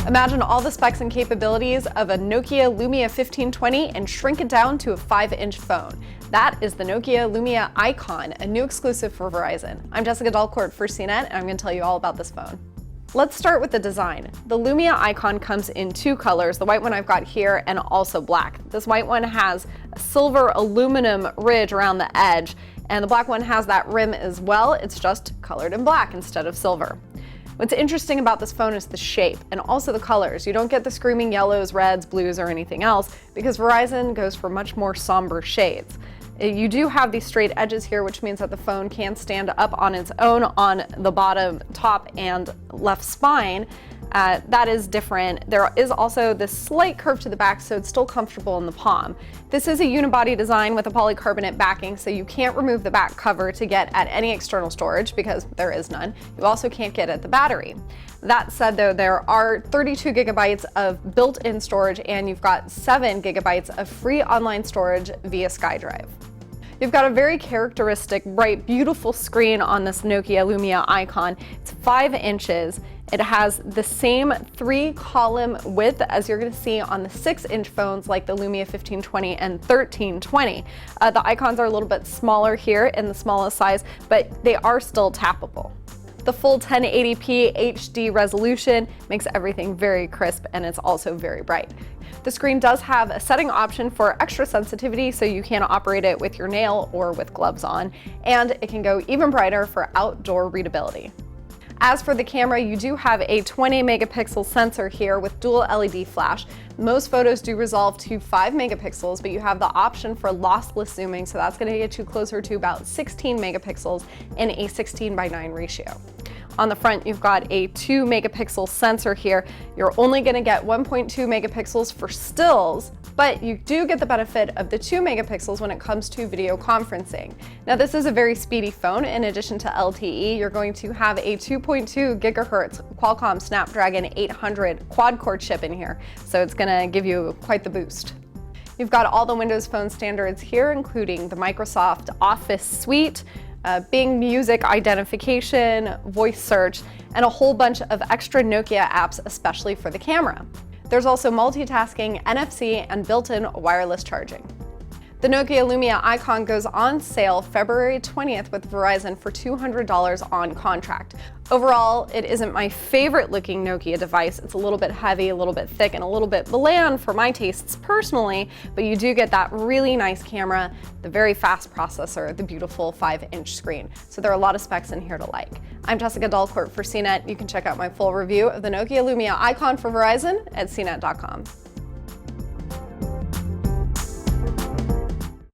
Imagine all the specs and capabilities of a Nokia Lumia 1520 and shrink it down to a 5-inch phone. That is the Nokia Lumia Icon, a new exclusive for Verizon. I'm Jessica Dalcourt for CNET, and I'm going to tell you all about this phone. Let's start with the design. The Lumia Icon comes in two colors, the white one I've got here and also black. This white one has a silver aluminum ridge around the edge, and the black one has that rim as well. It's just colored in black instead of silver. What's interesting about this phone is the shape and also the colors. You don't get the screaming yellows, reds, blues, or anything else because Verizon goes for much more somber shades. You do have these straight edges here, which means that the phone can stand up on its own on the bottom, top, and left spine. That is different. There is also this slight curve to the back, so it's still comfortable in the palm. This is a unibody design with a polycarbonate backing, so you can't remove the back cover to get at any external storage because there is none. You also can't get at the battery. That said, though, there are 32 gigabytes of built-in storage, and you've got 7 gigabytes of free online storage via SkyDrive. You've got a very characteristic, bright, beautiful screen on this Nokia Lumia Icon. It's 5 inches. It has the same 3-column width as you're going to see on the 6-inch phones like the Lumia 1520 and 1320. The icons are a little bit smaller here in the smallest size, but they are still tappable. The full 1080p HD resolution makes everything very crisp, and it's also very bright. The screen does have a setting option for extra sensitivity, so you can operate it with your nail or with gloves on, and it can go even brighter for outdoor readability. As for the camera, you do have a 20 megapixel sensor here with dual LED flash. Most photos do resolve to 5 megapixels, but you have the option for lossless zooming, so that's going to get you closer to about 16 megapixels in a 16:9 ratio. On the front, you've got a 2 megapixel sensor here. You're only going to get 1.2 megapixels for stills, but you do get the benefit of the 2 megapixels when it comes to video conferencing. Now, this is a very speedy phone. In addition to LTE, you're going to have a 2.2 gigahertz Qualcomm Snapdragon 800 quad-core chip in here, so it's going to give you quite the boost. You've got all the Windows Phone standards here, including the Microsoft Office suite, Bing Music identification, voice search, and a whole bunch of extra Nokia apps, especially for the camera. There's also multitasking, NFC, and built-in wireless charging. The Nokia Lumia Icon goes on sale February 20th with Verizon for $200 on contract. Overall, it isn't my favorite looking Nokia device. It's a little bit heavy, a little bit thick, and a little bit bland for my tastes personally, but you do get that really nice camera, the very fast processor, the beautiful 5-inch screen. So there are a lot of specs in here to like. I'm Jessica Dalcourt for CNET. You can check out my full review of the Nokia Lumia Icon for Verizon at cnet.com.